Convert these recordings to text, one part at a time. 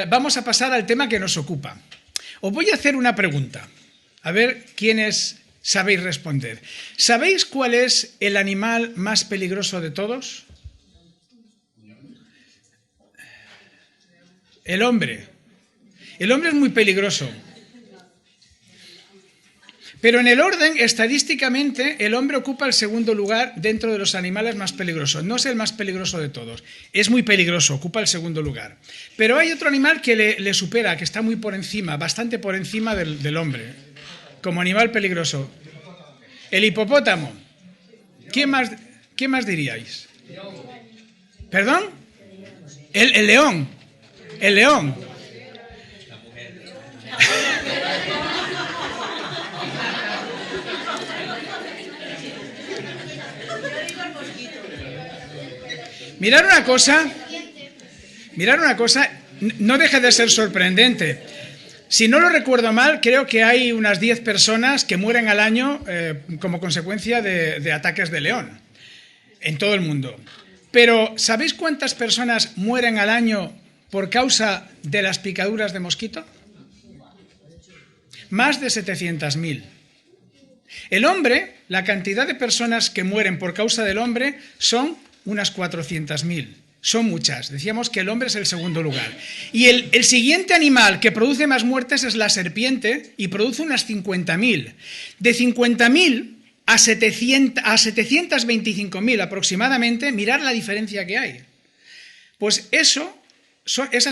vamos a pasar al tema que nos ocupa. Os voy a hacer una pregunta, a ver quiénes sabéis responder. ¿Sabéis cuál es el animal más peligroso de todos? El hombre. El hombre es muy peligroso. Pero en el orden, estadísticamente, el hombre ocupa el segundo lugar dentro de los animales más peligrosos. No es el más peligroso de todos. Es muy peligroso, ocupa el segundo lugar. Pero hay otro animal que le supera, que está muy por encima, bastante por encima del hombre, como animal peligroso. El hipopótamo. ¿Qué más diríais? ¿Perdón? El león. El león. Mirad una cosa, no deja de ser sorprendente. Si no lo recuerdo mal, creo que hay unas 10 personas que mueren al año como consecuencia de ataques de león en todo el mundo. Pero ¿sabéis cuántas personas mueren al año por causa de las picaduras de mosquito? Más de 700.000. El hombre, la cantidad de personas que mueren por causa del hombre son unas 400.000. Son muchas. Decíamos que el hombre es el segundo lugar. Y el siguiente animal que produce más muertes es la serpiente y produce unas 50.000. De 50.000 a 725.000 aproximadamente, mirad la diferencia que hay. Pues esas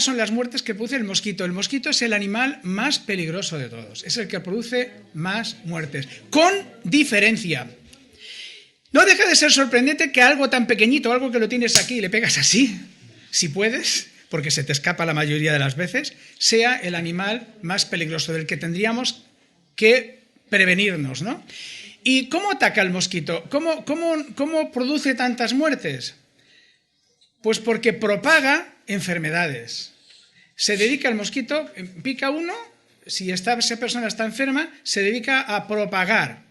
son las muertes que produce el mosquito. El mosquito es el animal más peligroso de todos. Es el que produce más muertes. Con diferencia. No deja de ser sorprendente que algo tan pequeñito, algo que lo tienes aquí y le pegas así, si puedes, porque se te escapa la mayoría de las veces, sea el animal más peligroso, del que tendríamos que prevenirnos, ¿no? ¿Y cómo ataca el mosquito? ¿Cómo produce tantas muertes? Pues porque propaga enfermedades. Se dedica el mosquito, pica uno, si esa persona está enferma, se dedica a propagar.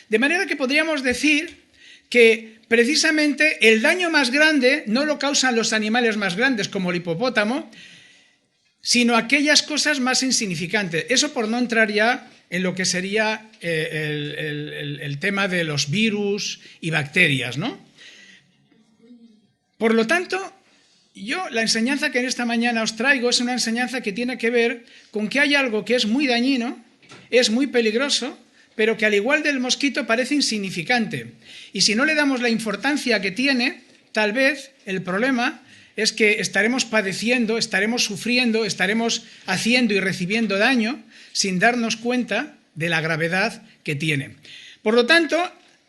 De manera que podríamos decir que precisamente el daño más grande no lo causan los animales más grandes como el hipopótamo, sino aquellas cosas más insignificantes. Eso por no entrar ya en lo que sería el tema de los virus y bacterias, ¿no? Por lo tanto, la enseñanza que en esta mañana os traigo es una enseñanza que tiene que ver con que hay algo que es muy dañino, es muy peligroso, pero que al igual del mosquito parece insignificante. Y si no le damos la importancia que tiene, tal vez el problema es que estaremos padeciendo, estaremos sufriendo, estaremos haciendo y recibiendo daño sin darnos cuenta de la gravedad que tiene. Por lo tanto,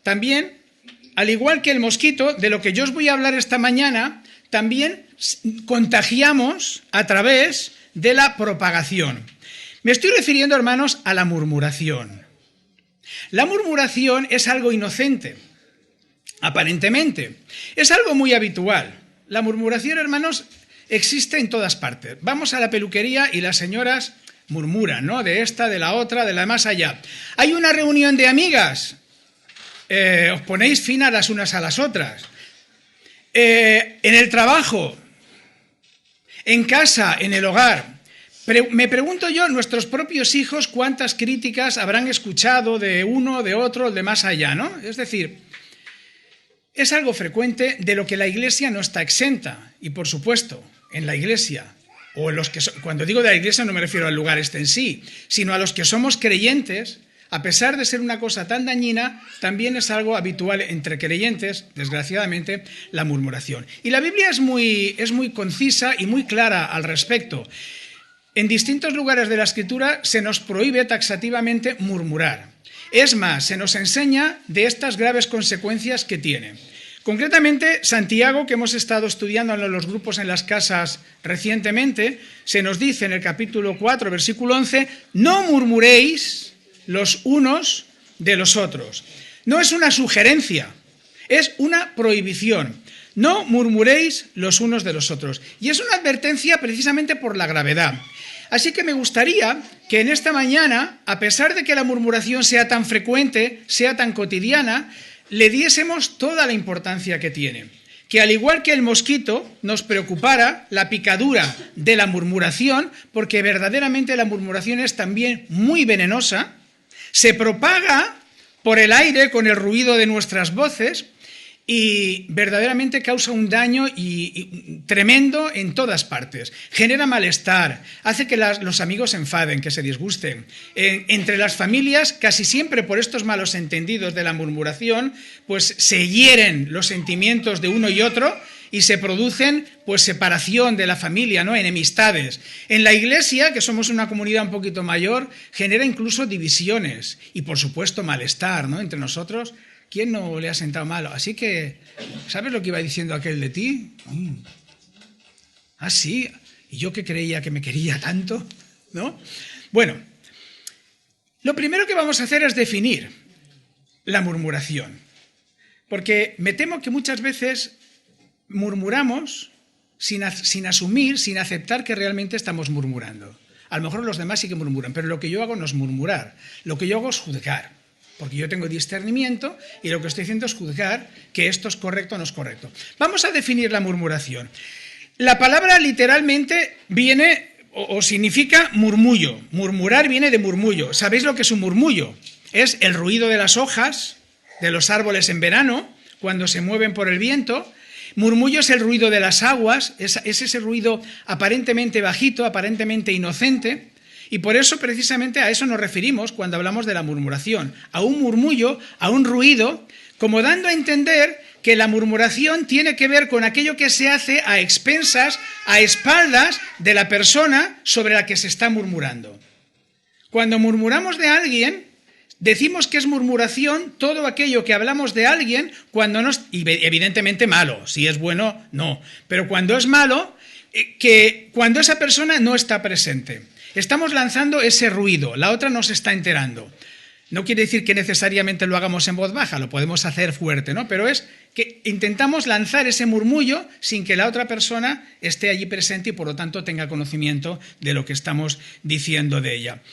también, al igual que el mosquito, de lo que yo os voy a hablar esta mañana, también contagiamos a través de la propagación. Me estoy refiriendo, hermanos, a la murmuración. La murmuración es algo inocente, aparentemente. Es algo muy habitual. La murmuración, hermanos, existe en todas partes. Vamos a la peluquería y las señoras murmuran, ¿no? De esta, de la otra, de la más allá. Hay una reunión de amigas, os ponéis finas las unas a las otras. En el trabajo, en casa, en el hogar. Me pregunto yo, nuestros propios hijos, cuántas críticas habrán escuchado de uno, de otro, de más allá, ¿no? Es decir, es algo frecuente de lo que la Iglesia no está exenta. Y por supuesto, en la Iglesia, o en los que cuando digo de la Iglesia no me refiero al lugar este en sí, sino a los que somos creyentes, a pesar de ser una cosa tan dañina, también es algo habitual entre creyentes, desgraciadamente, la murmuración. Y la Biblia es muy concisa y muy clara al respecto. En distintos lugares de la Escritura se nos prohíbe taxativamente murmurar. Es más, se nos enseña de estas graves consecuencias que tiene. Concretamente, Santiago, que hemos estado estudiando en los grupos en las casas recientemente, se nos dice en el capítulo 4, versículo 11, no murmuréis los unos de los otros. No es una sugerencia, es una prohibición. No murmuréis los unos de los otros. Y es una advertencia precisamente por la gravedad. Así que me gustaría que en esta mañana, a pesar de que la murmuración sea tan frecuente, sea tan cotidiana, le diésemos toda la importancia que tiene. que al igual que el mosquito nos preocupara la picadura de la murmuración, porque verdaderamente la murmuración es también muy venenosa, se propaga por el aire con el ruido de nuestras voces y verdaderamente causa un daño tremendo en todas partes. Genera malestar, hace que los amigos se enfaden, que se disgusten. Entre las familias, casi siempre por estos malos entendidos de la murmuración, pues se hieren los sentimientos de uno y otro y se producen pues separación de la familia, ¿no? Enemistades. En la Iglesia, que somos una comunidad un poquito mayor, genera incluso divisiones y por supuesto malestar, ¿no? Entre nosotros. ¿Quién no le ha sentado mal? Así que, ¿sabes lo que iba diciendo aquel de ti? Ah, sí, y yo que creía que me quería tanto, ¿no? Bueno, lo primero que vamos a hacer es definir la murmuración, porque me temo que muchas veces murmuramos sin asumir, sin aceptar que realmente estamos murmurando. A lo mejor los demás sí que murmuran, pero lo que yo hago no es murmurar, lo que yo hago es juzgar. Porque yo tengo discernimiento y lo que estoy haciendo es juzgar que esto es correcto o no es correcto. Vamos a definir la murmuración. La palabra literalmente viene o significa murmullo. Murmurar viene de murmullo. ¿Sabéis lo que es un murmullo? Es el ruido de las hojas de los árboles en verano, cuando se mueven por el viento. Murmullo es el ruido de las aguas, es ese ruido aparentemente bajito, aparentemente inocente. Y por eso precisamente a eso nos referimos cuando hablamos de la murmuración, a un murmullo, a un ruido, como dando a entender que la murmuración tiene que ver con aquello que se hace a expensas, a espaldas de la persona sobre la que se está murmurando. Cuando murmuramos de alguien, decimos que es murmuración todo aquello que hablamos de alguien cuando no es, y evidentemente malo, si es bueno, no, pero cuando es malo, que cuando esa persona no está presente. Estamos lanzando ese ruido, la otra no se está enterando. No quiere decir que necesariamente lo hagamos en voz baja, lo podemos hacer fuerte, ¿no? Pero es que intentamos lanzar ese murmullo sin que la otra persona esté allí presente y por lo tanto tenga conocimiento de lo que estamos diciendo de ella.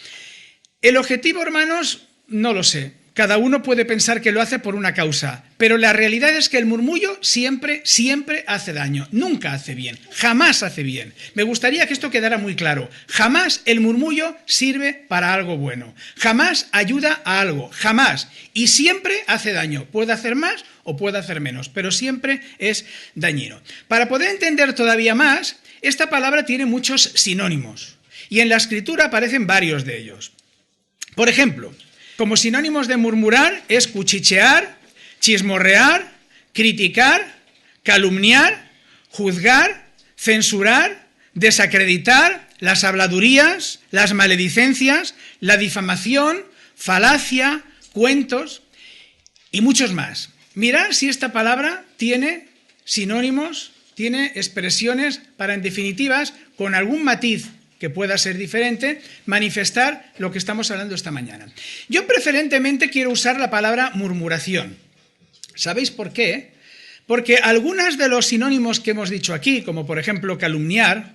El objetivo, hermanos, no lo sé. Cada uno puede pensar que lo hace por una causa, pero la realidad es que el murmullo siempre hace daño, nunca hace bien, jamás hace bien. Me gustaría que esto quedara muy claro. Jamás el murmullo sirve para algo bueno, jamás ayuda a algo, jamás. Y siempre hace daño, puede hacer más o puede hacer menos, pero siempre es dañino. Para poder entender todavía más, esta palabra tiene muchos sinónimos y en la Escritura aparecen varios de ellos. Por ejemplo, como sinónimos de murmurar es cuchichear, chismorrear, criticar, calumniar, juzgar, censurar, desacreditar, las habladurías, las maledicencias, la difamación, falacia, cuentos y muchos más. Mirad si esta palabra tiene sinónimos, tiene expresiones para, en definitivas, con algún matiz que pueda ser diferente, manifestar lo que estamos hablando esta mañana. Yo preferentemente quiero usar la palabra murmuración. ¿Sabéis por qué? Porque algunos de los sinónimos que hemos dicho aquí, como por ejemplo calumniar,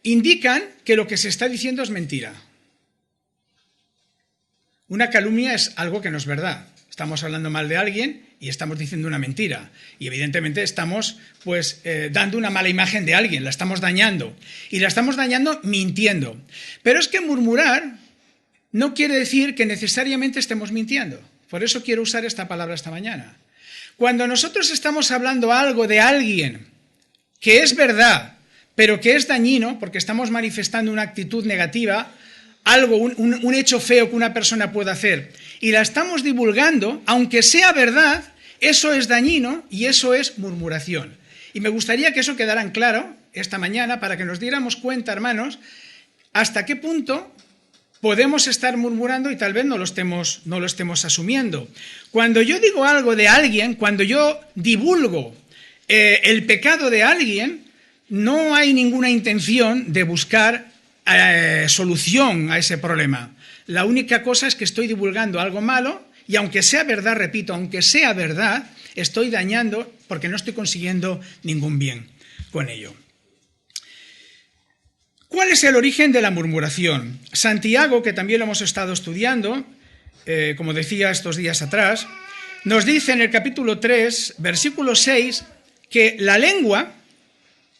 indican que lo que se está diciendo es mentira. Una calumnia es algo que no es verdad. Estamos hablando mal de alguien y estamos diciendo una mentira. Y evidentemente estamos dando una mala imagen de alguien, la estamos dañando. Y la estamos dañando mintiendo. Pero es que murmurar no quiere decir que necesariamente estemos mintiendo. Por eso quiero usar esta palabra esta mañana. Cuando nosotros estamos hablando algo de alguien que es verdad, pero que es dañino, porque estamos manifestando una actitud negativa, algo, un hecho feo que una persona puede hacer, y la estamos divulgando, aunque sea verdad, eso es dañino y eso es murmuración. Y me gustaría que eso quedara en claro esta mañana para que nos diéramos cuenta, hermanos, hasta qué punto podemos estar murmurando y tal vez no lo estemos asumiendo. Cuando yo digo algo de alguien, cuando yo divulgo el pecado de alguien, no hay ninguna intención de buscar solución a ese problema. La única cosa es que estoy divulgando algo malo y aunque sea verdad, repito, aunque sea verdad, estoy dañando porque no estoy consiguiendo ningún bien con ello. ¿Cuál es el origen de la murmuración? Santiago, que también lo hemos estado estudiando, como decía estos días atrás, nos dice en el capítulo 3, versículo 6, que la lengua,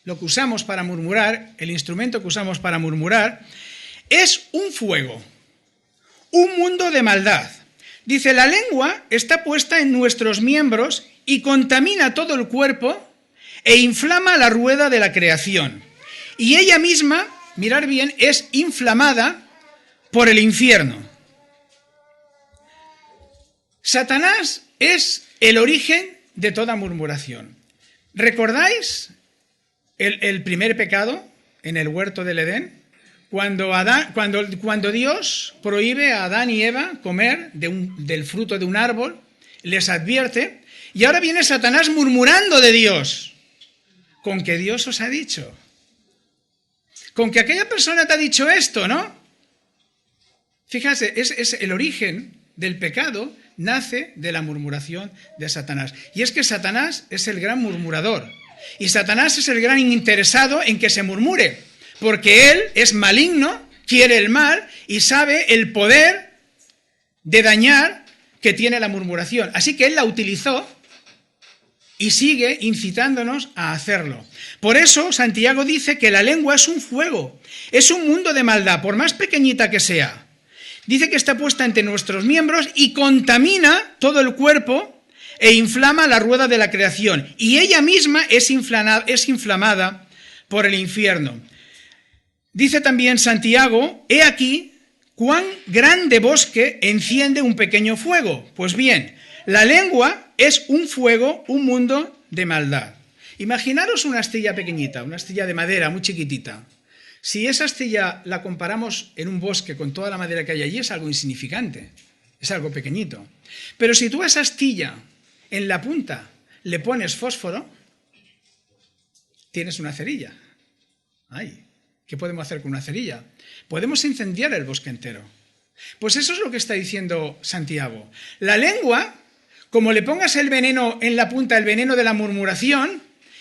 lo que usamos para murmurar, el instrumento que usamos para murmurar, es un fuego, un mundo de maldad. Dice, la lengua está puesta en nuestros miembros y contamina todo el cuerpo e inflama la rueda de la creación. Y ella misma, mirar bien, es inflamada por el infierno. Satanás es el origen de toda murmuración. ¿Recordáis el primer pecado en el huerto del Edén? Cuando Dios prohíbe a Adán y Eva comer del fruto de un árbol, les advierte, y ahora viene Satanás murmurando de Dios. ¿Con que Dios os ha dicho? ¿Con que aquella persona te ha dicho esto, no? Fíjate, es el origen del pecado, nace de la murmuración de Satanás. Y es que Satanás es el gran murmurador. Y Satanás es el gran interesado en que se murmure. Porque él es maligno, quiere el mal y sabe el poder de dañar que tiene la murmuración. Así que él la utilizó y sigue incitándonos a hacerlo. Por eso Santiago dice que la lengua es un fuego, es un mundo de maldad, por más pequeñita que sea. Dice que está puesta entre nuestros miembros y contamina todo el cuerpo e inflama la rueda de la creación. Y ella misma es inflamada por el infierno. Dice también Santiago, he aquí cuán grande bosque enciende un pequeño fuego. Pues bien, la lengua es un fuego, un mundo de maldad. Imaginaros una astilla pequeñita, una astilla de madera muy chiquitita. Si esa astilla la comparamos en un bosque con toda la madera que hay allí, es algo insignificante, es algo pequeñito. Pero si tú a esa astilla en la punta le pones fósforo, tienes una cerilla. ¡Ay! ¿Qué podemos hacer con una cerilla? Podemos incendiar el bosque entero. Pues eso es lo que está diciendo Santiago. La lengua, como le pongas el veneno en la punta, el veneno de la murmuración,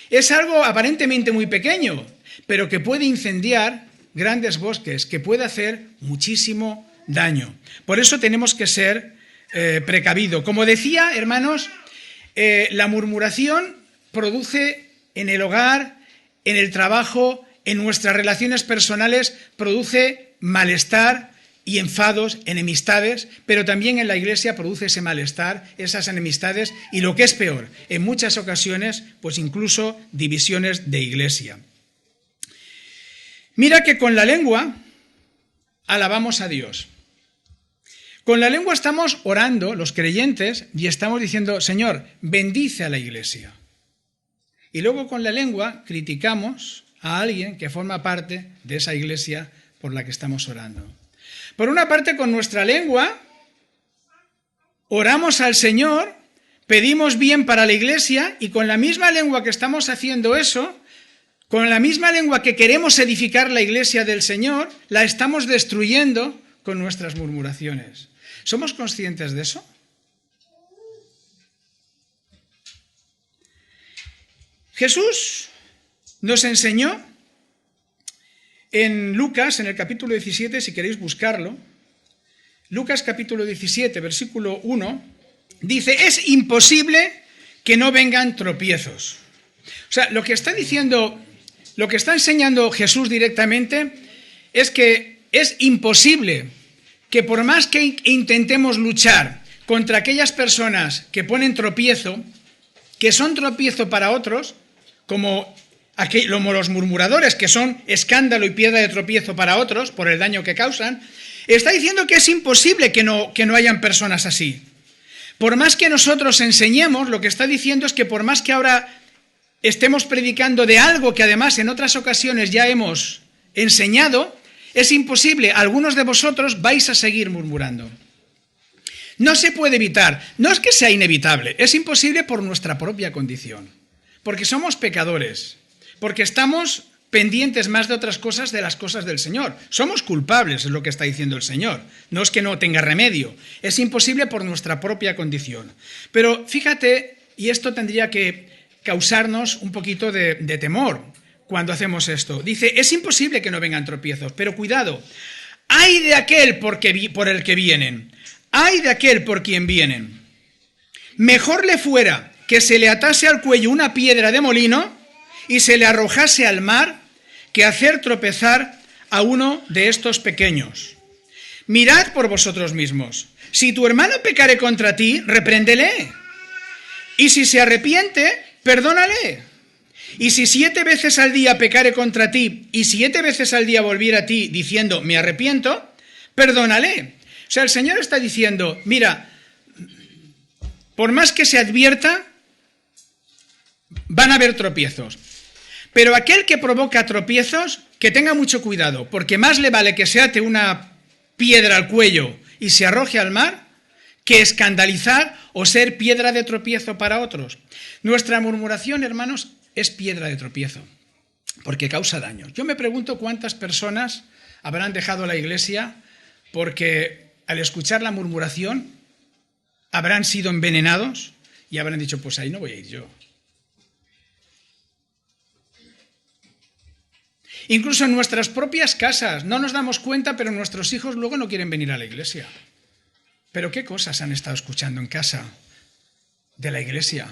es algo aparentemente muy pequeño, pero que puede incendiar grandes bosques, que puede hacer muchísimo daño. Por eso tenemos que ser precavidos. Como decía, hermanos, la murmuración produce en el hogar, en el trabajo, en nuestras relaciones personales, produce malestar y enfados, enemistades, pero también en la iglesia produce ese malestar, esas enemistades y, lo que es peor, en muchas ocasiones, pues incluso divisiones de iglesia. Mira que con la lengua alabamos a Dios. Con la lengua estamos orando, los creyentes, y estamos diciendo, Señor, bendice a la iglesia. Y luego con la lengua criticamos a alguien que forma parte de esa iglesia por la que estamos orando. Por una parte, con nuestra lengua, oramos al Señor, pedimos bien para la iglesia, y con la misma lengua que estamos haciendo eso, con la misma lengua que queremos edificar la iglesia del Señor, la estamos destruyendo con nuestras murmuraciones. ¿Somos conscientes de eso? Jesús nos enseñó en Lucas, en el capítulo 17, si queréis buscarlo, Lucas capítulo 17, versículo 1, dice, es imposible que no vengan tropiezos. O sea, lo que está diciendo, lo que está enseñando Jesús directamente es que es imposible que por más que intentemos luchar contra aquellas personas que ponen tropiezo, que son tropiezo para otros, como los murmuradores, que son escándalo y piedra de tropiezo para otros por el daño que causan, está diciendo que es imposible que no hayan personas así. Por más que nosotros enseñemos, lo que está diciendo es que por más que ahora estemos predicando de algo que además en otras ocasiones ya hemos enseñado, es imposible, algunos de vosotros vais a seguir murmurando. No se puede evitar, no es que sea inevitable, es imposible por nuestra propia condición, porque somos pecadores, porque estamos pendientes más de otras cosas de las cosas del Señor. Somos culpables, es lo que está diciendo el Señor. No es que no tenga remedio, es imposible por nuestra propia condición. Pero fíjate, y esto tendría que causarnos un poquito de temor cuando hacemos esto. Dice, es imposible que no vengan tropiezos, pero cuidado, hay de aquel por el que vienen, hay de aquel por quien vienen. Mejor le fuera que se le atase al cuello una piedra de molino y se le arrojase al mar que hacer tropezar a uno de estos pequeños. Mirad por vosotros mismos. Si tu hermano pecare contra ti, repréndele. Y si se arrepiente, perdónale. Y si 7 veces al día pecare contra ti y 7 veces al día volviera a ti diciendo, me arrepiento, perdónale. O sea, el Señor está diciendo, mira, por más que se advierta, van a haber tropiezos. Pero aquel que provoca tropiezos, que tenga mucho cuidado, porque más le vale que se ate una piedra al cuello y se arroje al mar, que escandalizar o ser piedra de tropiezo para otros. Nuestra murmuración, hermanos, es piedra de tropiezo, porque causa daño. Yo me pregunto cuántas personas habrán dejado la iglesia porque al escuchar la murmuración habrán sido envenenados y habrán dicho, pues ahí no voy a ir yo. Incluso en nuestras propias casas, no nos damos cuenta, pero nuestros hijos luego no quieren venir a la iglesia. ¿Pero qué cosas han estado escuchando en casa de la iglesia?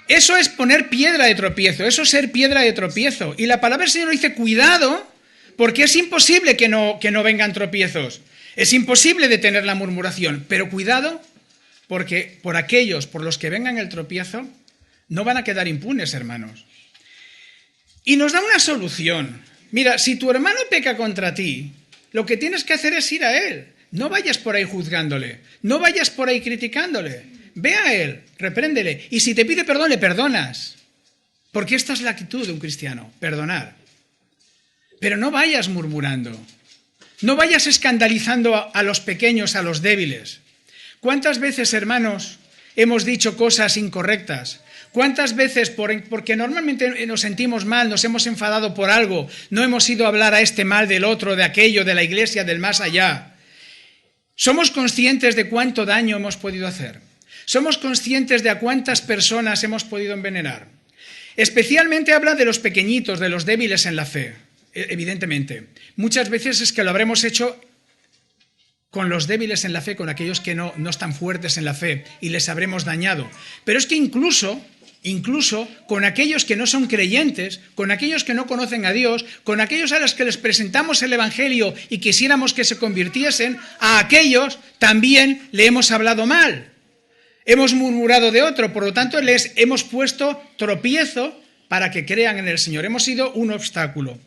Eso es poner piedra de tropiezo, eso es ser piedra de tropiezo. Y la palabra del Señor dice, cuidado, porque es imposible que no vengan tropiezos. Es imposible detener la murmuración, pero cuidado, porque por aquellos por los que vengan el tropiezo, no van a quedar impunes, hermanos. Y nos da una solución. Mira, si tu hermano peca contra ti, lo que tienes que hacer es ir a él. No vayas por ahí juzgándole, no vayas por ahí criticándole. Ve a él, repréndele. Y si te pide perdón, le perdonas. Porque esta es la actitud de un cristiano, perdonar. Pero no vayas murmurando. No vayas escandalizando a los pequeños, a los débiles. ¿Cuántas veces, hermanos, hemos dicho cosas incorrectas? ¿Cuántas veces, porque normalmente nos sentimos mal, nos hemos enfadado por algo, no hemos ido a hablar a este mal del otro, de aquello, de la iglesia, del más allá? ¿Somos conscientes de cuánto daño hemos podido hacer? ¿Somos conscientes de a cuántas personas hemos podido envenenar? Especialmente habla de los pequeñitos, de los débiles en la fe, evidentemente. Muchas veces es que lo habremos hecho con los débiles en la fe, con aquellos que no están fuertes en la fe, y les habremos dañado. Pero es que incluso con aquellos que no son creyentes, con aquellos que no conocen a Dios, con aquellos a los que les presentamos el Evangelio y quisiéramos que se convirtiesen, a aquellos también le hemos hablado mal. Hemos murmurado de otro, por lo tanto les hemos puesto tropiezo para que crean en el Señor. Hemos sido un obstáculo.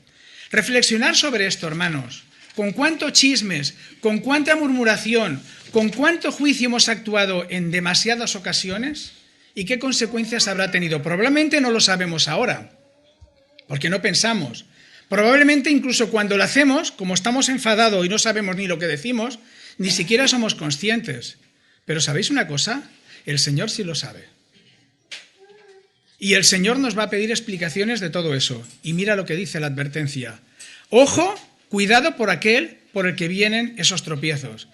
Reflexionar sobre esto, hermanos. ¿Con cuánto chismes, con cuánta murmuración, con cuánto juicio hemos actuado en demasiadas ocasiones? ¿Y qué consecuencias habrá tenido? Probablemente no lo sabemos ahora, porque no pensamos. Probablemente incluso cuando lo hacemos, como estamos enfadados y no sabemos ni lo que decimos, ni siquiera somos conscientes. Pero ¿sabéis una cosa? El Señor sí lo sabe. Y el Señor nos va a pedir explicaciones de todo eso. Y mira lo que dice la advertencia. Ojo, cuidado por aquel por el que vienen esos tropiezos.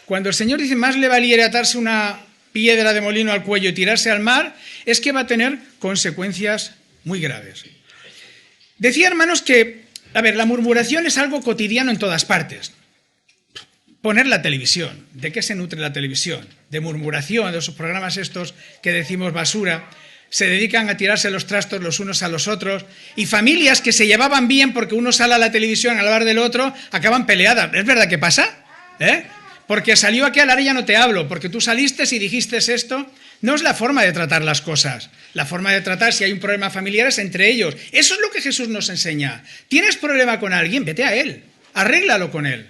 Cuando el Señor dice, más le valiera atarse una piedra de molino al cuello y tirarse al mar, es que va a tener consecuencias muy graves. Decía, hermanos, que, la murmuración es algo cotidiano en todas partes. Poner la televisión. ¿De qué se nutre la televisión? De murmuración, de esos programas estos que decimos basura. Se dedican a tirarse los trastos los unos a los otros, y familias que se llevaban bien porque uno sale a la televisión a hablar del otro, acaban peleadas. ¿Es verdad que pasa? Porque salió aquel, ahora ya no te hablo, porque tú saliste y dijiste esto. No es la forma de tratar las cosas. La forma de tratar, si hay un problema familiar, es entre ellos. Eso es lo que Jesús nos enseña. ¿Tienes problema con alguien? Vete a él, arréglalo con él.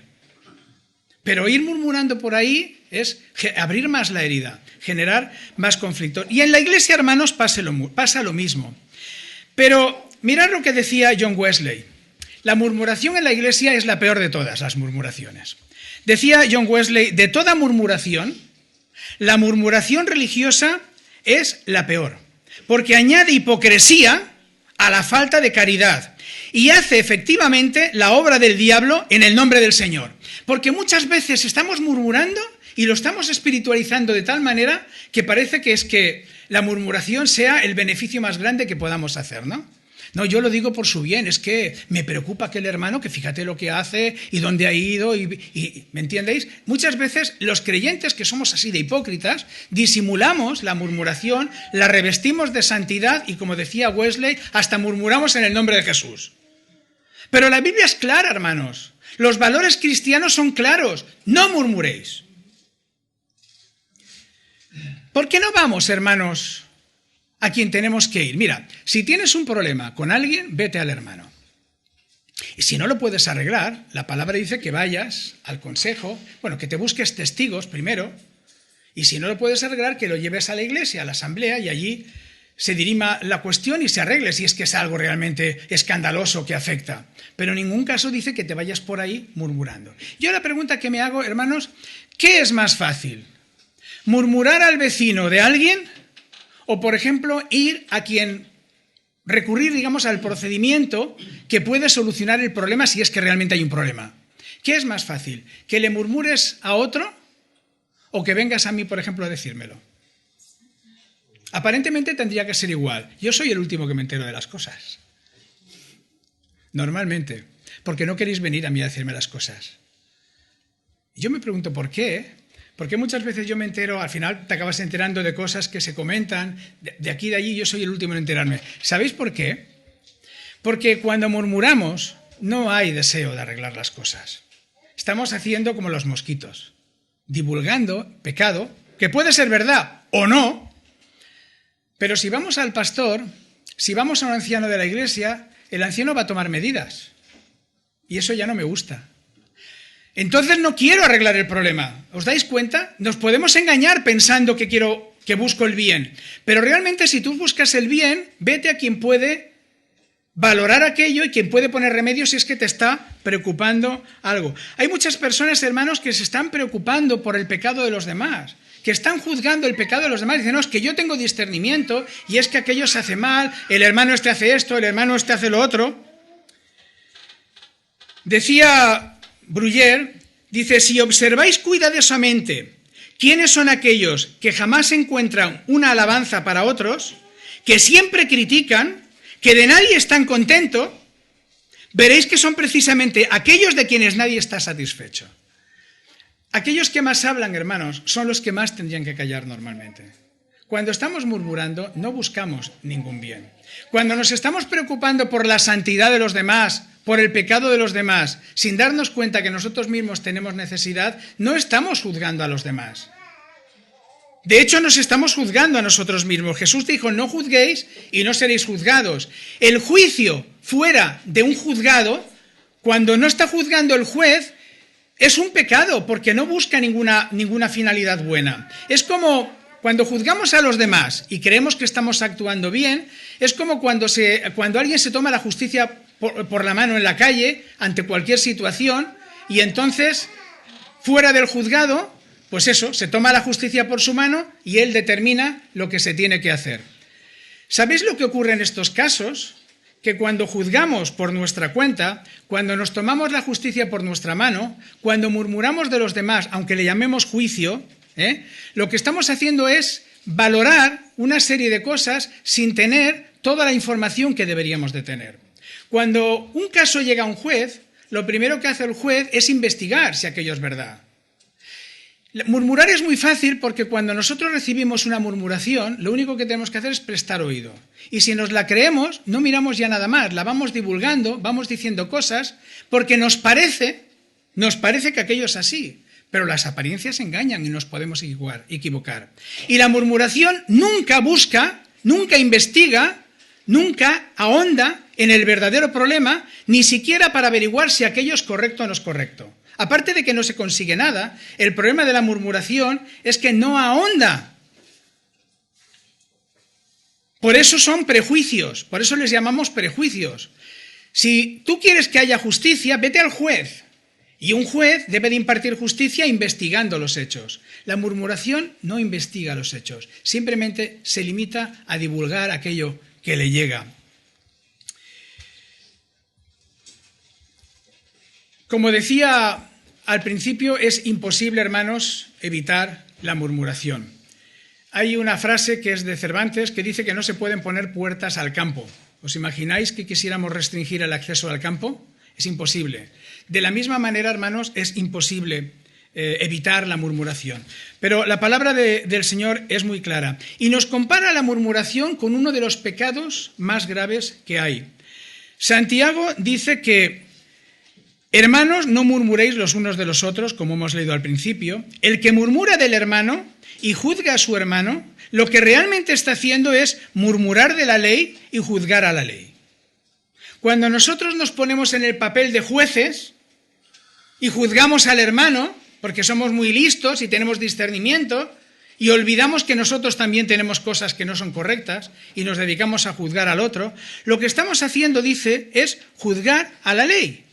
Pero ir murmurando por ahí es abrir más la herida, generar más conflicto. Y en la iglesia, hermanos, pasa lo mismo. Pero mirad lo que decía John Wesley. La murmuración en la iglesia es la peor de todas las murmuraciones. Decía John Wesley, de toda murmuración, la murmuración religiosa es la peor, porque añade hipocresía a la falta de caridad y hace efectivamente la obra del diablo en el nombre del Señor. Porque muchas veces estamos murmurando y lo estamos espiritualizando de tal manera que parece que es que la murmuración sea el beneficio más grande que podamos hacer, ¿no? No, yo lo digo por su bien, es que me preocupa aquel hermano que fíjate lo que hace y dónde ha ido, ¿me entiendéis? Muchas veces los creyentes que somos así de hipócritas, disimulamos la murmuración, la revestimos de santidad y, como decía Wesley, hasta murmuramos en el nombre de Jesús. Pero la Biblia es clara, hermanos. Los valores cristianos son claros. No murmuréis. ¿Por qué no vamos, hermanos, a quien tenemos que ir? Mira, si tienes un problema con alguien, vete al hermano. Y si no lo puedes arreglar, la palabra dice que vayas al consejo, que te busques testigos primero, y si no lo puedes arreglar, que lo lleves a la iglesia, a la asamblea, y allí se dirima la cuestión y se arregle si es que es algo realmente escandaloso que afecta. Pero en ningún caso dice que te vayas por ahí murmurando. Yo la pregunta que me hago, hermanos, ¿qué es más fácil? ¿Murmurar al vecino de alguien? O, por ejemplo, ir a quien recurrir, digamos, al procedimiento que puede solucionar el problema si es que realmente hay un problema. ¿Qué es más fácil? ¿Que le murmures a otro o que vengas a mí, por ejemplo, a decírmelo? Aparentemente tendría que ser igual. Yo soy el último que me entero de las cosas. Normalmente. Porque no queréis venir a mí a decirme las cosas. Yo me pregunto por qué. Porque muchas veces yo me entero, al final te acabas enterando de cosas que se comentan, de aquí y de allí, yo soy el último en enterarme. ¿Sabéis por qué? Porque cuando murmuramos no hay deseo de arreglar las cosas. Estamos haciendo como los mosquitos, divulgando pecado, que puede ser verdad o no, pero si vamos al pastor, si vamos a un anciano de la iglesia, el anciano va a tomar medidas. Y eso ya no me gusta. Entonces no quiero arreglar el problema. ¿Os dais cuenta? Nos podemos engañar pensando que busco el bien. Pero realmente si tú buscas el bien, vete a quien puede valorar aquello y quien puede poner remedio si es que te está preocupando algo. Hay muchas personas, hermanos, que se están preocupando por el pecado de los demás, que están juzgando el pecado de los demás. Dicen, no, es que yo tengo discernimiento y es que aquello se hace mal, el hermano este hace esto, el hermano este hace lo otro. Decía Bruyer, dice, si observáis cuidadosamente quiénes son aquellos que jamás encuentran una alabanza para otros, que siempre critican, que de nadie están contentos, veréis que son precisamente aquellos de quienes nadie está satisfecho. Aquellos que más hablan, hermanos, son los que más tendrían que callar normalmente. Cuando estamos murmurando, no buscamos ningún bien. Cuando nos estamos preocupando por la santidad de los demás, por el pecado de los demás, sin darnos cuenta que nosotros mismos tenemos necesidad, no estamos juzgando a los demás. De hecho, nos estamos juzgando a nosotros mismos. Jesús dijo, no juzguéis y no seréis juzgados. El juicio fuera de un juzgado, cuando no está juzgando el juez, es un pecado, porque no busca ninguna finalidad buena. Es como cuando juzgamos a los demás y creemos que estamos actuando bien, es como cuando alguien se toma la justicia por la mano en la calle, ante cualquier situación, y entonces, fuera del juzgado, pues eso, se toma la justicia por su mano y él determina lo que se tiene que hacer. ¿Sabéis lo que ocurre en estos casos? Que cuando juzgamos por nuestra cuenta, cuando nos tomamos la justicia por nuestra mano, cuando murmuramos de los demás, aunque le llamemos juicio, lo que estamos haciendo es valorar una serie de cosas sin tener toda la información que deberíamos de tener. Cuando un caso llega a un juez, lo primero que hace el juez es investigar si aquello es verdad. Murmurar es muy fácil porque cuando nosotros recibimos una murmuración, lo único que tenemos que hacer es prestar oído. Y si nos la creemos, no miramos ya nada más, la vamos divulgando, vamos diciendo cosas, porque nos parece que aquello es así. Pero las apariencias engañan y nos podemos equivocar. Y la murmuración nunca busca, nunca investiga, nunca ahonda en el verdadero problema, ni siquiera para averiguar si aquello es correcto o no es correcto. Aparte de que no se consigue nada, el problema de la murmuración es que no ahonda. Por eso son prejuicios, por eso les llamamos prejuicios. Si tú quieres que haya justicia, vete al juez. Y un juez debe de impartir justicia investigando los hechos. La murmuración no investiga los hechos, simplemente se limita a divulgar aquello que le llega. Como decía al principio, es imposible, hermanos, evitar la murmuración. Hay una frase que es de Cervantes que dice que no se pueden poner puertas al campo. ¿Os imagináis que quisiéramos restringir el acceso al campo? Es imposible. De la misma manera, hermanos, es imposible evitar la murmuración. Pero la palabra del Señor es muy clara y nos compara la murmuración con uno de los pecados más graves que hay. Santiago dice que, hermanos, no murmuréis los unos de los otros, como hemos leído al principio. El que murmura del hermano y juzga a su hermano, lo que realmente está haciendo es murmurar de la ley y juzgar a la ley. Cuando nosotros nos ponemos en el papel de jueces y juzgamos al hermano, porque somos muy listos y tenemos discernimiento, y olvidamos que nosotros también tenemos cosas que no son correctas y nos dedicamos a juzgar al otro, lo que estamos haciendo, dice, es juzgar a la ley.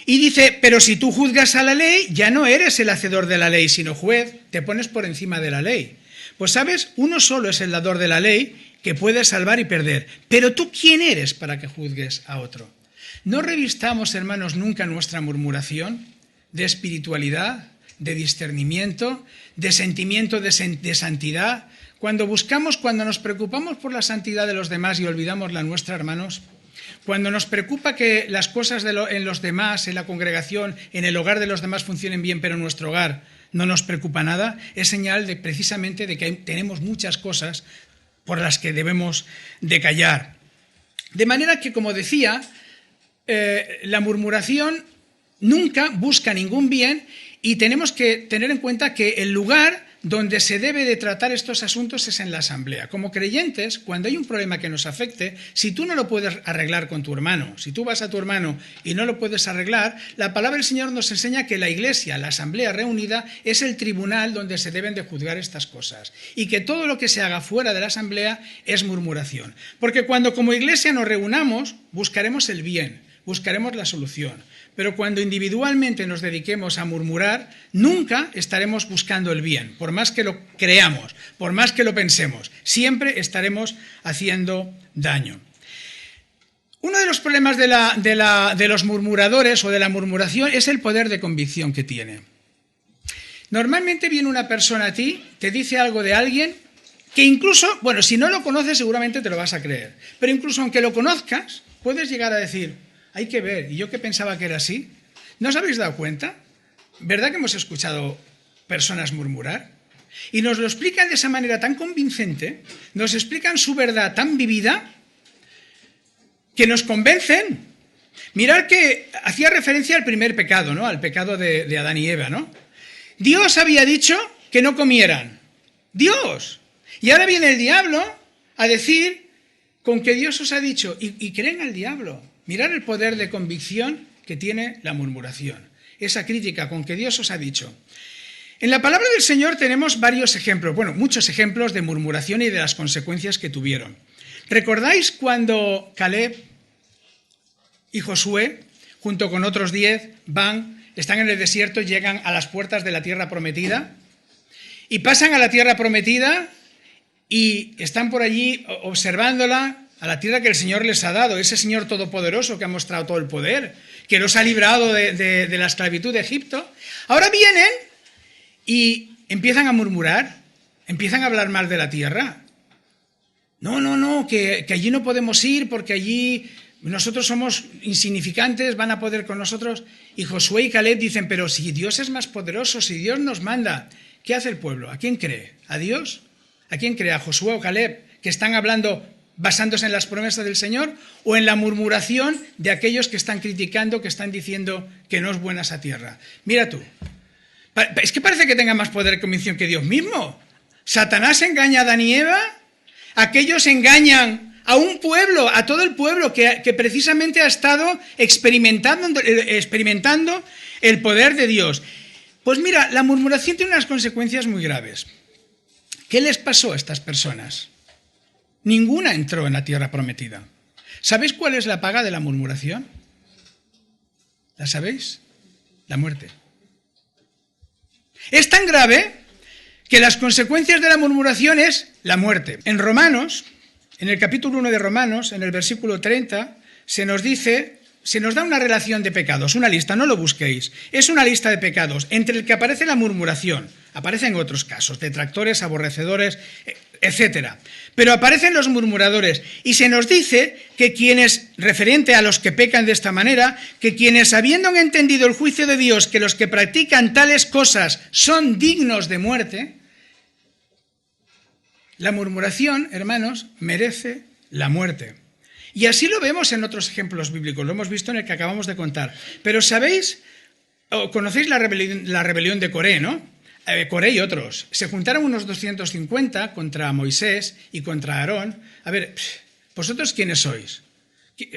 Y dice, pero si tú juzgas a la ley, ya no eres el hacedor de la ley, sino juez, te pones por encima de la ley. Pues sabes, uno solo es el dador de la ley que puede salvar y perder. Pero tú, ¿quién eres para que juzgues a otro? No revistamos, hermanos, nunca nuestra murmuración de espiritualidad, de discernimiento, de sentimiento de santidad. Cuando nos preocupamos por la santidad de los demás y olvidamos la nuestra, hermanos, cuando nos preocupa que las cosas en los demás, en la congregación, en el hogar de los demás funcionen bien, pero en nuestro hogar no nos preocupa nada, es señal precisamente de que tenemos muchas cosas por las que debemos de callar. De manera que, como decía, la murmuración nunca busca ningún bien y tenemos que tener en cuenta que el lugar donde se debe de tratar estos asuntos es en la asamblea. Como creyentes, cuando hay un problema que nos afecte, si tú no lo puedes arreglar con tu hermano, si tú vas a tu hermano y no lo puedes arreglar, la palabra del Señor nos enseña que la iglesia, la asamblea reunida, es el tribunal donde se deben de juzgar estas cosas y que todo lo que se haga fuera de la asamblea es murmuración. Porque cuando como iglesia nos reunamos, buscaremos el bien, buscaremos la solución. Pero cuando individualmente nos dediquemos a murmurar, nunca estaremos buscando el bien, por más que lo creamos, por más que lo pensemos, siempre estaremos haciendo daño. Uno de los problemas de los murmuradores o de la murmuración es el poder de convicción que tiene. Normalmente viene una persona a ti, te dice algo de alguien que incluso, bueno, si no lo conoces seguramente te lo vas a creer, pero incluso aunque lo conozcas, puedes llegar a decir, hay que ver, ¿y yo que pensaba que era así? ¿No os habéis dado cuenta? ¿Verdad que hemos escuchado personas murmurar? Y nos lo explican de esa manera tan convincente, nos explican su verdad tan vivida, que nos convencen. Mirad que hacía referencia al primer pecado, ¿no? Al pecado de Adán y Eva, ¿no? Dios había dicho que no comieran. Dios. Y ahora viene el diablo a decir con que Dios os ha dicho, y creen al diablo. Mirad el poder de convicción que tiene la murmuración, esa crítica con que Dios os ha dicho. En la palabra del Señor tenemos varios ejemplos, bueno, muchos ejemplos de murmuración y de las consecuencias que tuvieron. ¿Recordáis cuando Caleb y Josué, junto con otros 10, están en el desierto, llegan a las puertas de la tierra prometida y pasan a la tierra prometida y están por allí observándola, a la tierra que el Señor les ha dado, ese Señor todopoderoso que ha mostrado todo el poder, que los ha librado de la esclavitud de Egipto? Ahora vienen y empiezan a murmurar, empiezan a hablar mal de la tierra. No, que allí no podemos ir porque allí nosotros somos insignificantes, van a poder con nosotros. Y Josué y Caleb dicen, pero si Dios es más poderoso, si Dios nos manda, ¿qué hace el pueblo? ¿A quién cree? ¿A Dios? ¿A quién cree? ¿A Josué o Caleb? Que están hablando basándose en las promesas del Señor o en la murmuración de aquellos que están criticando, que están diciendo que no es buena esa tierra. Mira tú, es que parece que tenga más poder y convicción que Dios mismo. Satanás engaña a Adán y Eva, aquellos engañan a un pueblo, a todo el pueblo que precisamente ha estado experimentando el poder de Dios. Pues mira, la murmuración tiene unas consecuencias muy graves. ¿Qué les pasó a estas personas? Ninguna entró en la tierra prometida. ¿Sabéis cuál es la paga de la murmuración? ¿La sabéis? La muerte. Es tan grave que las consecuencias de la murmuración es la muerte. En Romanos, en el capítulo 1 de Romanos, en el versículo 30, se nos da una relación de pecados, una lista, no lo busquéis. Es una lista de pecados, entre el que aparece la murmuración, aparecen otros casos, detractores, aborrecedores, etc. Pero aparecen los murmuradores y se nos dice que quienes, referente a los que pecan de esta manera, que quienes habiendo entendido el juicio de Dios, que los que practican tales cosas son dignos de muerte, la murmuración, hermanos, merece la muerte. Y así lo vemos en otros ejemplos bíblicos, lo hemos visto en el que acabamos de contar. Pero ¿sabéis, o conocéis la rebelión de Coré, ¿no? Coré y otros. Se juntaron unos 250 contra Moisés y contra Aarón. A ver, ¿vosotros quiénes sois?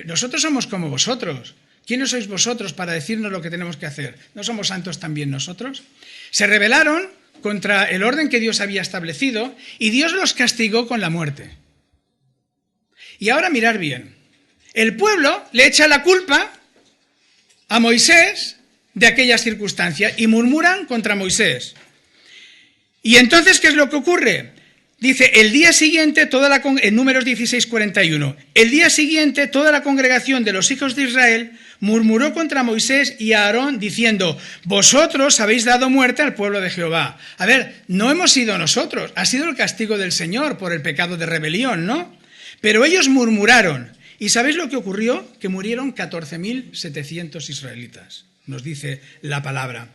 Nosotros somos como vosotros. ¿Quiénes sois vosotros para decirnos lo que tenemos que hacer? ¿No somos santos también nosotros? Se rebelaron contra el orden que Dios había establecido y Dios los castigó con la muerte. Y ahora mirad bien. El pueblo le echa la culpa a Moisés de aquella circunstancia y murmuran contra Moisés. Y entonces, ¿qué es lo que ocurre? Dice, el día siguiente, en Números 16:41, el día siguiente toda la congregación de los hijos de Israel murmuró contra Moisés y a Aarón diciendo, vosotros habéis dado muerte al pueblo de Jehová. A ver, no hemos sido nosotros, ha sido el castigo del Señor por el pecado de rebelión, ¿no? Pero ellos murmuraron. ¿Y sabéis lo que ocurrió? Que murieron 14.700 israelitas, nos dice la palabra.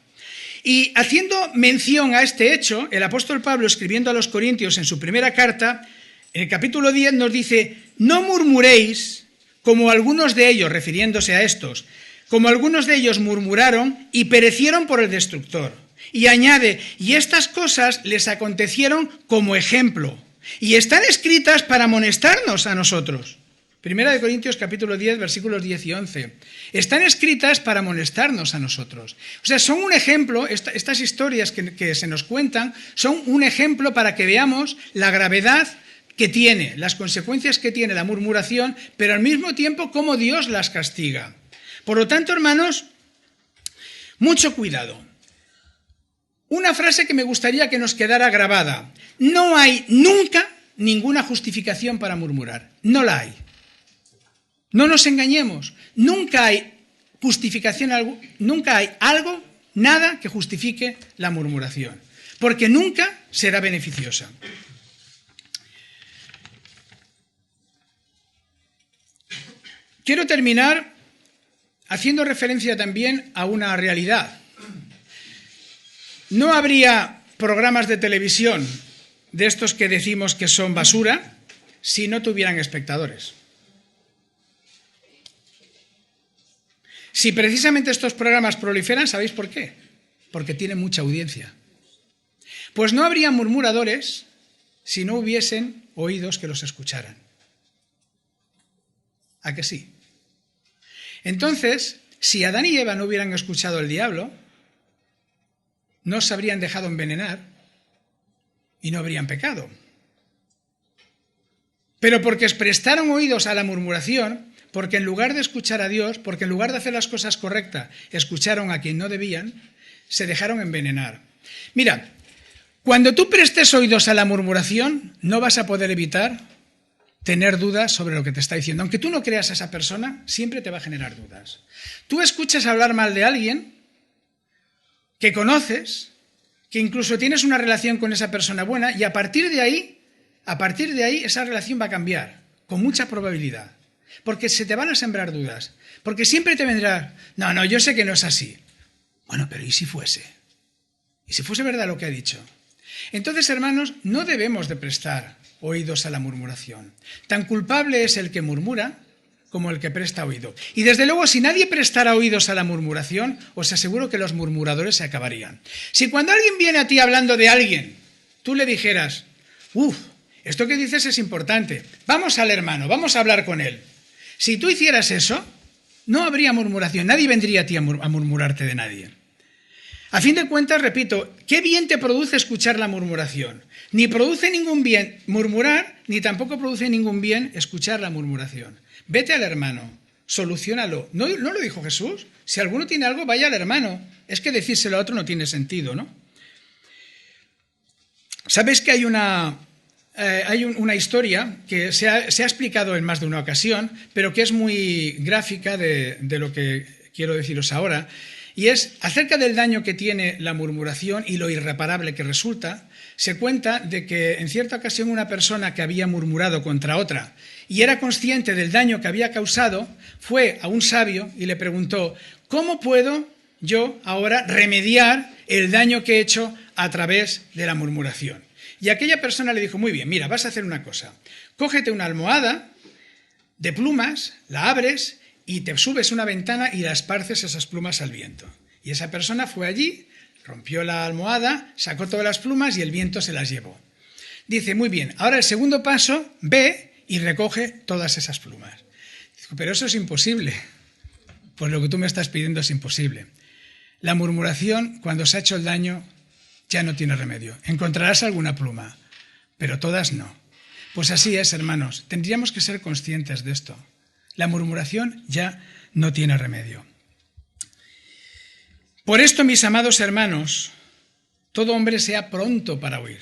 Y haciendo mención a este hecho, el apóstol Pablo, escribiendo a los Corintios en su primera carta, en el capítulo 10 nos dice, no murmuréis como algunos de ellos, refiriéndose a estos, como algunos de ellos murmuraron y perecieron por el destructor. Y añade, y estas cosas les acontecieron como ejemplo, y están escritas para amonestarnos a nosotros. Primera de Corintios capítulo 10, versículos 10 y 11. Están escritas para amonestarnos a nosotros. O sea, son un ejemplo, estas historias que se nos cuentan, son un ejemplo para que veamos la gravedad que tiene, las consecuencias que tiene la murmuración, pero al mismo tiempo cómo Dios las castiga. Por lo tanto, hermanos, mucho cuidado. Una frase que me gustaría que nos quedara grabada. No hay nunca ninguna justificación para murmurar. No la hay. No nos engañemos, nunca hay justificación, nunca hay algo, nada que justifique la murmuración, porque nunca será beneficiosa. Quiero terminar haciendo referencia también a una realidad. No habría programas de televisión de estos que decimos que son basura si no tuvieran espectadores. Si precisamente estos programas proliferan, ¿sabéis por qué? Porque tienen mucha audiencia. Pues no habría murmuradores si no hubiesen oídos que los escucharan. ¿A que sí? Entonces, si Adán y Eva no hubieran escuchado al diablo, no se habrían dejado envenenar y no habrían pecado. Pero porque prestaron oídos a la murmuración, porque en lugar de escuchar a Dios, porque en lugar de hacer las cosas correctas, escucharon a quien no debían, se dejaron envenenar. Mira, cuando tú prestes oídos a la murmuración, no vas a poder evitar tener dudas sobre lo que te está diciendo. Aunque tú no creas a esa persona, siempre te va a generar dudas. Tú escuchas hablar mal de alguien que conoces, que incluso tienes una relación con esa persona buena, y a partir de ahí esa relación va a cambiar, con mucha probabilidad. Porque se te van a sembrar dudas. Porque siempre te vendrá, no, yo sé que no es así. Bueno, pero ¿y si fuese? ¿Y si fuese verdad lo que ha dicho? Entonces, hermanos, no debemos de prestar oídos a la murmuración. Tan culpable es el que murmura como el que presta oído. Y desde luego, si nadie prestara oídos a la murmuración, os aseguro que los murmuradores se acabarían. Si cuando alguien viene a ti hablando de alguien, tú le dijeras, esto que dices es importante, vamos al hermano, vamos a hablar con él. Si tú hicieras eso, no habría murmuración, nadie vendría a ti a murmurarte de nadie. A fin de cuentas, repito, ¿qué bien te produce escuchar la murmuración? Ni produce ningún bien murmurar, ni tampoco produce ningún bien escuchar la murmuración. Vete al hermano, soluciónalo. ¿No lo dijo Jesús? Si alguno tiene algo, vaya al hermano. Es que decírselo a otro no tiene sentido, ¿no? ¿Sabéis que hay una historia que se ha explicado en más de una ocasión, pero que es muy gráfica de lo que quiero deciros ahora? y es acerca del daño que tiene la murmuración y lo irreparable que resulta. Se cuenta de que en cierta ocasión una persona que había murmurado contra otra y era consciente del daño que había causado, fue a un sabio y le preguntó: ¿cómo puedo yo ahora remediar el daño que he hecho a través de la murmuración? Y aquella persona le dijo: muy bien, mira, vas a hacer una cosa, cógete una almohada de plumas, la abres y te subes una ventana y la esparces esas plumas al viento. Y esa persona fue allí, rompió la almohada, sacó todas las plumas y el viento se las llevó. Dice: muy bien, ahora el segundo paso, ve y recoge todas esas plumas. Dice: pero eso es imposible. Pues lo que tú me estás pidiendo es imposible. La murmuración, cuando se ha hecho el daño, ya no tiene remedio. Encontrarás alguna pluma, pero todas no. Pues así es, hermanos. Tendríamos que ser conscientes de esto. La murmuración ya no tiene remedio. Por esto, mis amados hermanos, todo hombre sea pronto para oír,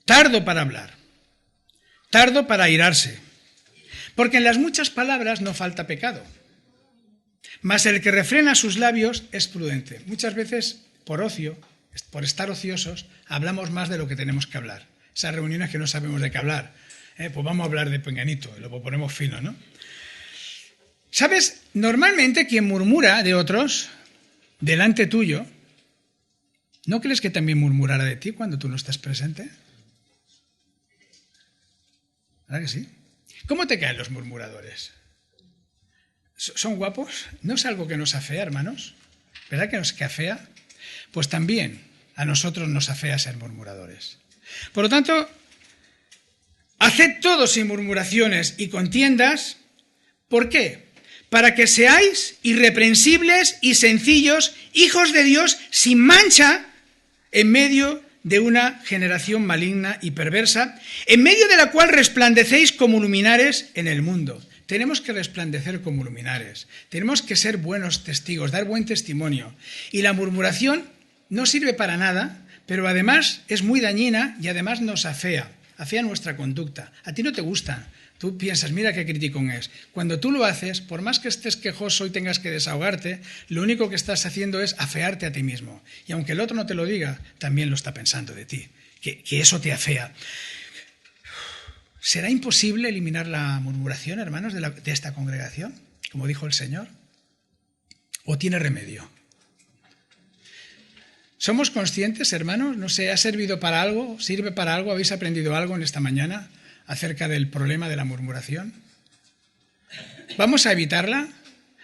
tardo para hablar, tardo para airarse, porque en las muchas palabras no falta pecado, mas el que refrena sus labios es prudente. Muchas veces, por ocio, por estar ociosos, hablamos más de lo que tenemos que hablar. Esas reuniones que no sabemos de qué hablar, pues vamos a hablar de penganito, lo ponemos fino, ¿no? ¿Sabes? Normalmente quien murmura de otros delante tuyo, ¿no crees que también murmurará de ti cuando tú no estás presente? ¿Verdad que sí? ¿Cómo te caen los murmuradores? ¿Son guapos? ¿No es algo que nos afea, hermanos? ¿Verdad que nos afea? Pues también a nosotros nos afea ser murmuradores. Por lo tanto, haced todo sin murmuraciones y contiendas. ¿Por qué? Para que seáis irreprensibles y sencillos, hijos de Dios sin mancha, en medio de una generación maligna y perversa, en medio de la cual resplandecéis como luminares en el mundo. Tenemos que resplandecer como luminares, tenemos que ser buenos testigos, dar buen testimonio. Y la murmuración no sirve para nada, pero además es muy dañina y además nos afea nuestra conducta. A ti no te gusta, tú piensas: mira qué criticón es. Cuando tú lo haces, por más que estés quejoso y tengas que desahogarte, lo único que estás haciendo es afearte a ti mismo. Y aunque el otro no te lo diga, también lo está pensando de ti, que eso te afea. ¿Será imposible eliminar la murmuración, hermanos, de esta congregación, como dijo el Señor? ¿O tiene remedio? ¿Somos conscientes, hermanos? No sé, ¿ha servido para algo? ¿Sirve para algo? ¿Habéis aprendido algo en esta mañana acerca del problema de la murmuración? ¿Vamos a evitarla?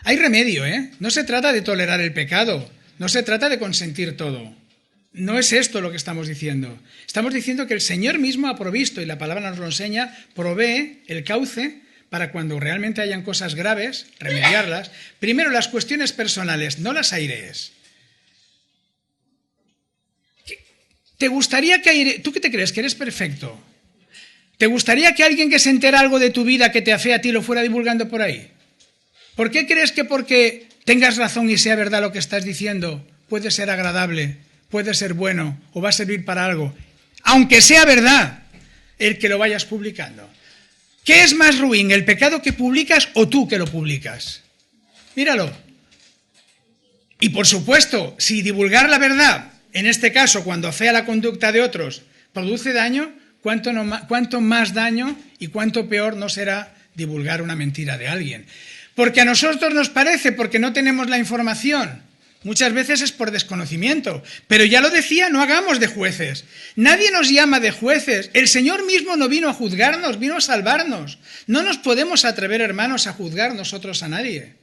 Hay remedio, ¿eh? No se trata de tolerar el pecado, no se trata de consentir todo. No es esto lo que estamos diciendo. Estamos diciendo que el Señor mismo ha provisto, y la palabra nos lo enseña, provee el cauce para cuando realmente hayan cosas graves, remediarlas. Primero, las cuestiones personales, no las airees. ¿Te gustaría que tú qué te crees? ¿Que eres perfecto? ¿Te gustaría que alguien que se entera algo de tu vida que te afea a ti lo fuera divulgando por ahí? ¿Por qué crees que porque tengas razón y sea verdad lo que estás diciendo puede ser agradable, puede ser bueno o va a servir para algo, aunque sea verdad, el que lo vayas publicando? ¿Qué es más ruin, el pecado que publicas o tú que lo publicas? Míralo. Y por supuesto, si divulgar la verdad, en este caso cuando afea la conducta de otros, produce daño, cuánto más daño y cuánto peor no será divulgar una mentira de alguien. Porque a nosotros nos parece, porque no tenemos la información. Muchas veces es por desconocimiento, pero ya lo decía, no hagamos de jueces. Nadie nos llama de jueces. El Señor mismo no vino a juzgarnos, vino a salvarnos. No nos podemos atrever, hermanos, a juzgar nosotros a nadie.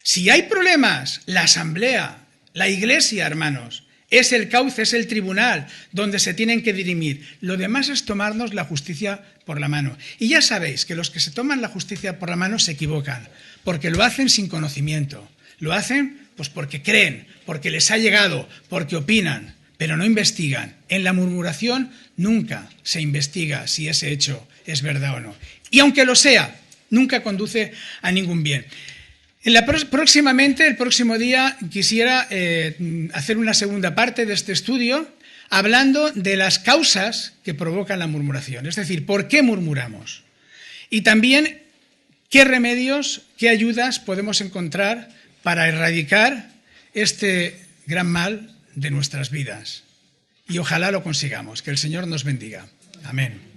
Si hay problemas, la asamblea, la iglesia, hermanos, es el cauce, es el tribunal donde se tienen que dirimir. Lo demás es tomarnos la justicia por la mano. Y ya sabéis que los que se toman la justicia por la mano se equivocan, porque lo hacen sin conocimiento. Lo hacen pues porque creen, porque les ha llegado, porque opinan, pero no investigan. En la murmuración nunca se investiga si ese hecho es verdad o no. Y aunque lo sea, nunca conduce a ningún bien. Próximamente, el próximo día, quisiera hacer una segunda parte de este estudio hablando de las causas que provocan la murmuración. Es decir, ¿por qué murmuramos? Y también qué remedios, qué ayudas podemos encontrar para erradicar este gran mal de nuestras vidas. Y ojalá lo consigamos. Que el Señor nos bendiga. Amén.